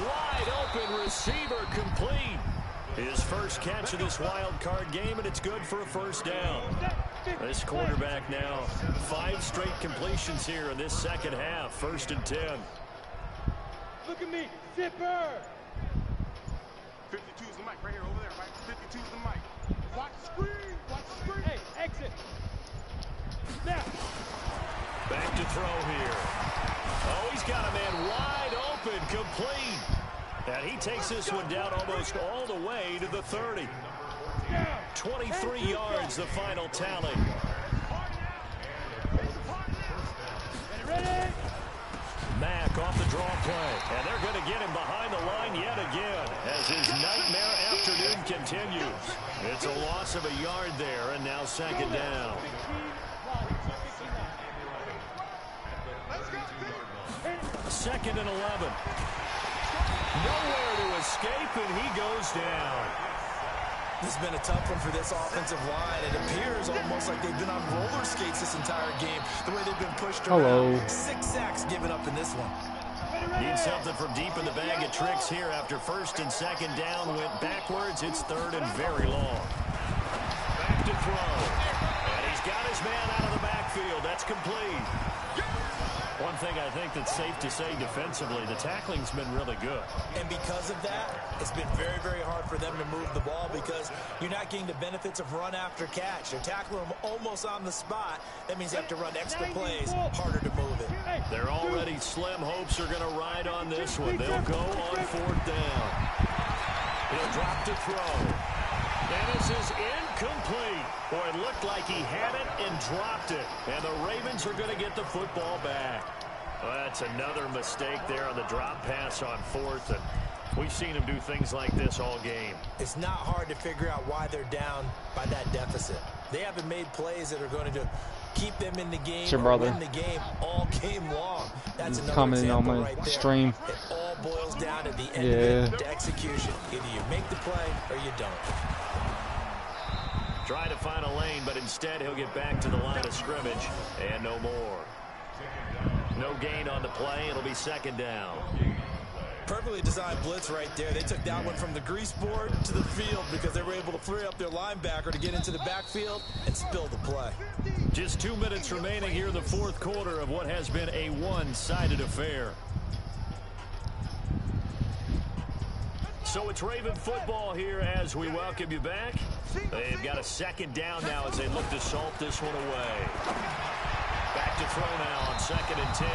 Wide open receiver complete. His first catch of this wild card game, and it's good for a first down. This quarterback now 5 straight completions here in this second half. 1st and 10. Look at me, zipper. 52's the mic right here, over there, right? 52's the mic. Watch the screen, watch the screen. Hey, exit. Now. Back to throw here. Oh, he's got a man wide open, complete. And he takes this one down almost all the way to the 30. 23 yards, the final tally. Mack off the draw play. And they're going to get him behind the line yet again as his nightmare afternoon continues. It's a loss of a yard there, and now 2nd down. Second and 11. Nowhere to escape, and he goes down. This has been a tough one for this offensive line. It appears almost like they've been on roller skates this entire game, the way they've been pushed around. 6 sacks given up in this one. Need something from deep in the bag of tricks here after 1st and 2nd down. Went backwards. It's 3rd and very long. Back to throw. And he's got his man out of the backfield. That's complete. One thing I think that's safe to say defensively, the tackling's been really good. And because of that, it's been very, very hard for them to move the ball because you're not getting the benefits of run after catch. They're tackling them almost on the spot. That means you have to run extra plays, harder to move it. They're already slim hopes are going to ride on this one. They'll go on 4th down. He'll drop to throw. And this is incomplete. Boy, it looked like he had it and dropped it. And the Ravens are going to get the football back. Well, that's another mistake there on the drop pass on 4th. And we've seen him do things like this all game. It's not hard to figure out why they're down by that deficit. They haven't made plays that are going to keep them in the game or win the game all game long. That's another example right there. Stream. It all boils down at the end of it to execution. Either you make the play or you don't. Try to find a lane, but instead he'll get back to the line of scrimmage and no more. No gain on the play. It'll be 2nd down. Perfectly designed blitz right there. They took that one from the grease board to the field because they were able to free up their linebacker to get into the backfield and spill the play. Just 2 minutes remaining here in the 4th quarter of what has been a one-sided affair. So it's Raven football here as we welcome you back. They've got a 2nd down now as they look to salt this one away. Back to throw now on 2nd and 10.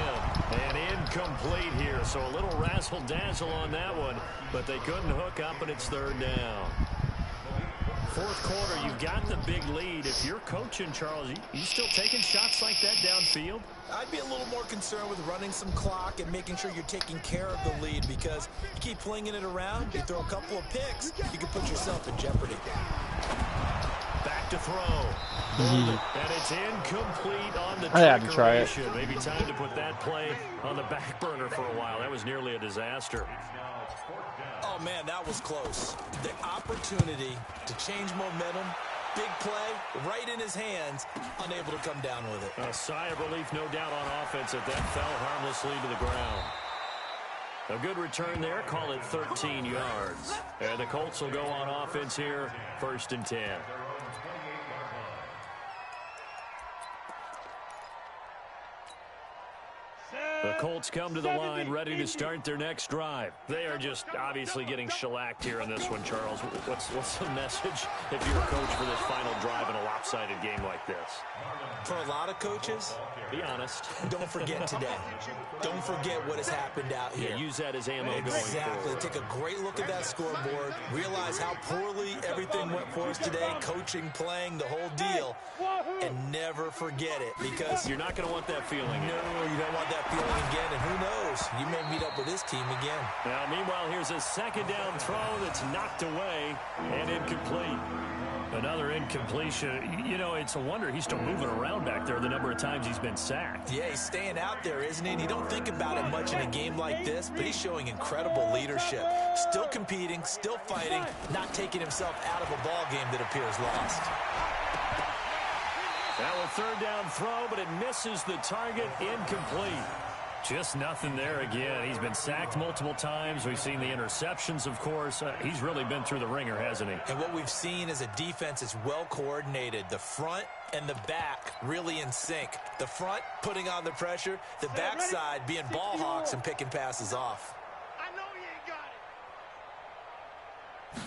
And incomplete here. So a little razzle-dazzle on that one, but they couldn't hook up, and it's 3rd down. fourth quarter, you've got the big lead. If you're coaching, Charles, you still taking shots like that downfield? I'd be a little more concerned with running some clock and making sure you're taking care of the lead, because you keep flinging it around, you throw a couple of picks, you can put yourself in jeopardy. Back to throw. And it's incomplete on the I had to try it. decoration. Maybe time to put that play on the back burner for a while. That was nearly a disaster. Oh, man, that was close. The opportunity to change momentum, big play, right in his hands, unable to come down with it. A sigh of relief, no doubt, on offense that fell harmlessly to the ground. A good return there. Call it 13 yards. And the Colts will go on offense here, 1st and 10. The Colts come to the line, ready to start their next drive. They are just obviously getting shellacked here in this one, Charles. What's the message if you're a coach for this final drive in a lopsided game like this? For a lot of coaches, be honest. Don't forget today. Don't forget what has happened out here. Yeah, use that as ammo going Exactly. forward. Take a great look at that scoreboard. Realize how poorly everything went for us today. Coaching, playing, the whole deal. And never forget it, because you're not going to want that feeling. No, you don't want that feeling again. And who knows? You may meet up with this team again. Now, meanwhile, here's a 2nd down throw that's knocked away and incomplete. Another incompletion. You know, it's a wonder he's still moving around back there the number of times he's been sacked. Yeah, he's staying out there, isn't he? And you don't think about it much in a game like this, but he's showing incredible leadership. Still competing, still fighting, not taking himself out of a ball game that appears lost. Now a 3rd down throw, but it misses the target, incomplete. Just nothing there again. He's been sacked multiple times. We've seen the interceptions, of course. He's really been through the ringer, hasn't he? And what we've seen is a defense that's well coordinated. The front and the back really in sync. The front putting on the pressure, the backside being ball hawks and picking passes off. I know you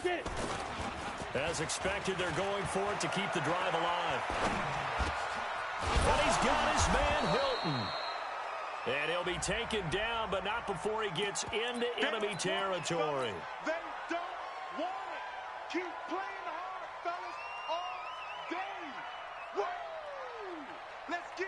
ain't got it. As expected, they're going for it to keep the drive alive. And he's got his man, Hilton. And he'll be taken down, but not before he gets into enemy territory. They don't want it. Keep playing hard, fellas, all day. Woo! Let's get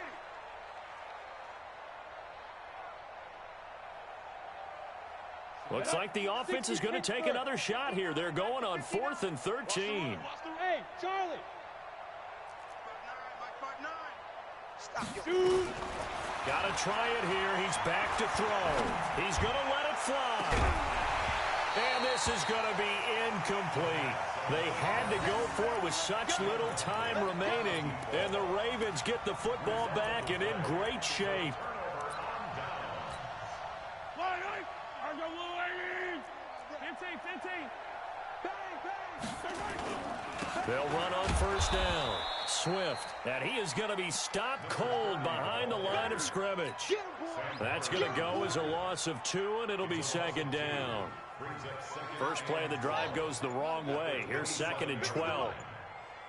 it. Looks like the offense is going to take another shot here. They're going on 4th and 13. Hey, Charlie. Shoot. Got to try it here. He's back to throw. He's going to let it fly. And this is going to be incomplete. They had to go for it with such little time remaining. And the Ravens get the football back and in great shape. They'll run on 1st down. Swift, and he is going to be stopped cold behind the line of scrimmage. That's going to go as a loss of 2, and it'll be 2nd down. First play of the drive goes the wrong way. Here's 2nd and 12.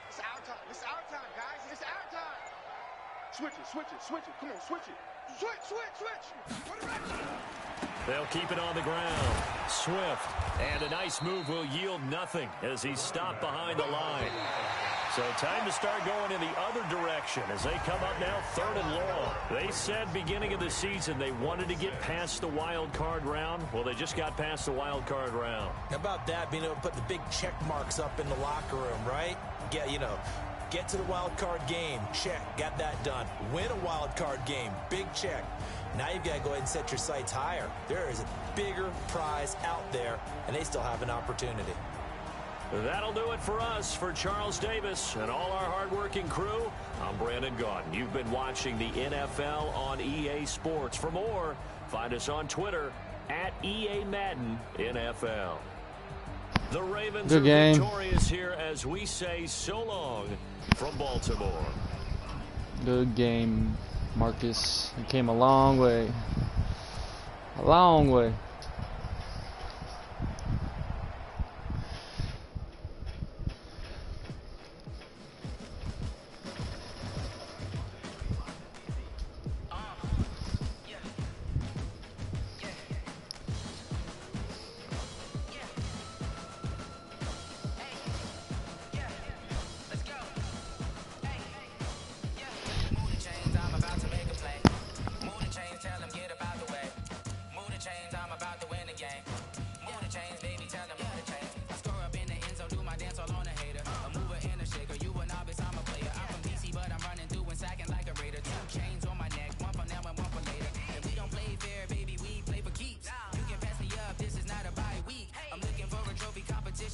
It's our time. It's our time, guys. It's our time. Switch it, switch it, switch it. Come on, switch it. Switch. They'll keep it on the ground. Swift, and a nice move will yield nothing as he's stopped behind the line. So time to start going in the other direction as they come up now 3rd and long. They said beginning of the season they wanted to get past the wild card round. Well, they just got past the wild card round. How about that, being able to put the big check marks up in the locker room, right? Get to the wild card game. Check. Got that done. Win a wild card game. Big check. Now you've got to go ahead and set your sights higher. There is a bigger prize out there, and they still have an opportunity. That'll do it for us. For Charles Davis and all our hardworking crew, I'm Brandon Gaudin. You've been watching the NFL on EA Sports. For more, find us on Twitter at EA Madden NFL. The Ravens are victorious here as we say so long from Baltimore. Good game, Marcus. You came a long way. A long way.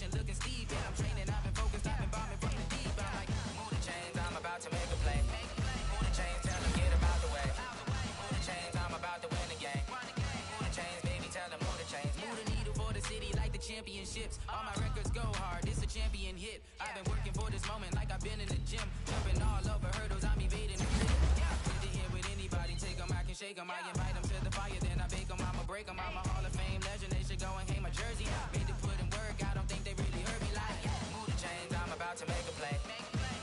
motion, looking Steve. Yeah, I'm training, I've been focused, I've been bombing from the deep. I'm like, move the chains, I'm about to make a play. Move the chains, tell them get about the way. Move the chains, I'm about to win the game. Move the chains, baby, tell them move the chains. Move the needle for the city like the championships. All my records go hard, this a champion hit. I've been working for this moment like I've been in the gym. Jumping all over hurdles, I'm evading the clip. Good to hear with anybody, take them, I can shake them. I invite them to the fire, then I bake them, I'ma break them. I'm a Hall of Fame legend, they should go and hang my jersey. Made to put in work, I don't think they really heard me like, move the chains, I'm about to make a play.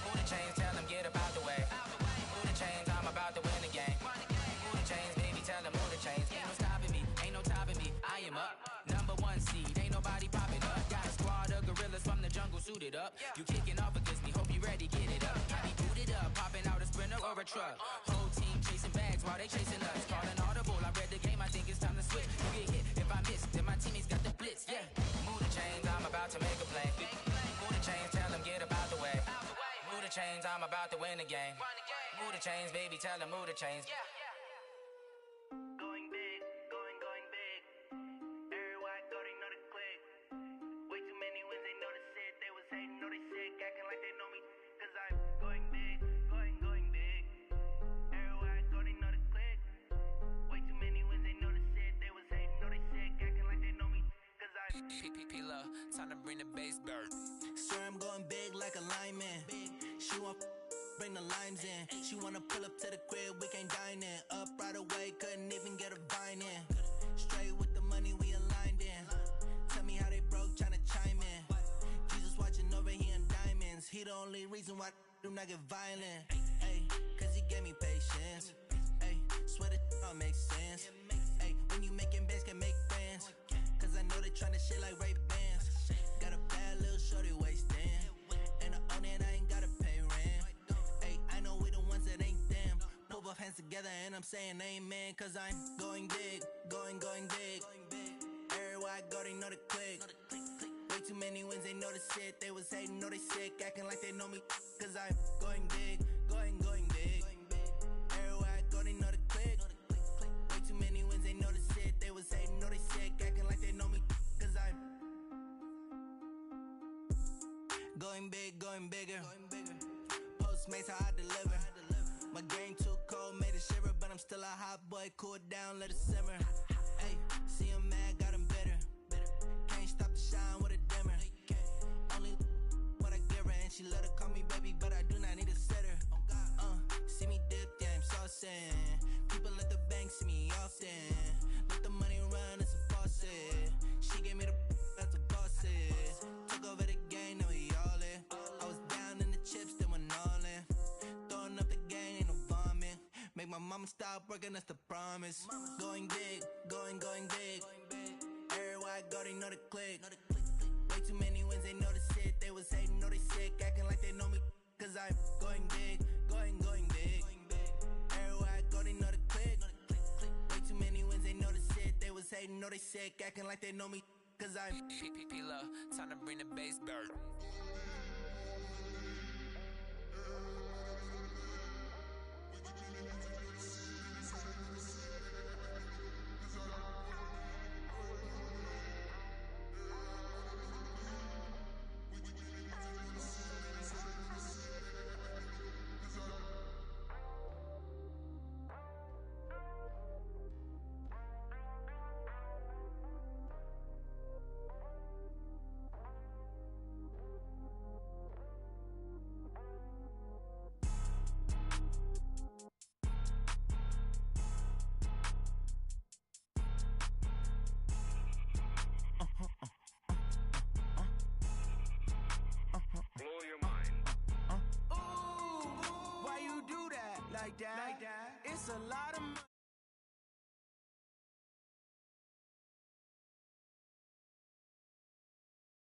Move the chains, tell them get about the way. Move the chains, I'm about to win the game. Move the chains, baby, tell them move the chains. Ain't no stopping me, ain't no topping me, I am up. Number one seed, ain't nobody popping up. Got a squad of gorillas from the jungle suited up. You kicking off against me, hope you ready, get it up. I be booted up, popping out a Sprinter or a truck. Whole team chasing bags while they chasing us. Calling audible, I read the game, I think it's time to switch. You get hit if I miss, then my teammates got the blitz, yeah. Move the chains, I'm about to make a play. Move the chains, tell them get about the way. Move the chains, I'm about to win the game. Move the chains, baby, tell them move the chains. Going big, going big. Everywhere I go, they know the click. Way too many wins, they know the shit. They was hating, know they sick, acting like they know me. Cause I'm going big, going big. Everywhere I go, they know the click. Way too many wins, they know the shit. They was hating, know they sick, acting like they know me. Cause I'm P-P-P-Love, time to bring the bass bird. Swear I'm going big like a lineman. She want bring the limes in. She wanna pull up to the crib, we can't dine in. Up right away, couldn't even get a vine in. Straight with the money, we aligned in. Tell me how they broke, tryna chime in. Jesus watching over here in diamonds. He the only reason why I do not get violent. Ay, cause he gave me patience. Ay, swear that all makes sense. Ay, when you making bands, can make friends. Cause I know they tryna shit like Ray-Bans. Got a bad little shorty wasting. And I own it, I ain't gotta pay rent. Ay, I know we the ones that ain't them. Pull both hands together and I'm saying amen. Cause I'm going big, going big. Everywhere I go, they know the click. Way too many wins, they know the shit. They was hating, know they sick, acting like they know me. Cause I'm going big, going big. Everywhere I go, they know the click. Way too many wins, they know the shit. They was hating, know they sick, acting like they know me. Cause I'm going big, going bigger. Postmates how I deliver. My game too cold, made it shiver, but I'm still a hot boy. Cool it down, let it simmer. Hey, see him mad, got him bitter. Can't stop the shine with a dimmer. Only what I give her, and she let her call me baby, but I do not need a sitter. See me dip, yeah, I'm saucing. People at the bank see me often. Let the money run, it's a faucet. She gave me the that's a boss it. Took over the game, now we all in. I was down in the chips, then went all in. Throwing up the game, ain't no vomit. Make my mama stop working, that's the promise. Going big, going big. Everywhere I go, they know the click. Way too many wins, they know the shit. They was hating, know they sick, acting like they know me. Cause I'm going big, going big. Everywhere I go, they know the click. Way too many wins, they know the shit. They was hating, know they sick, acting like they know me. Cause I'm P-P-P-Love, time to bring the bass bird. Why you do that like that? It's a lot of money.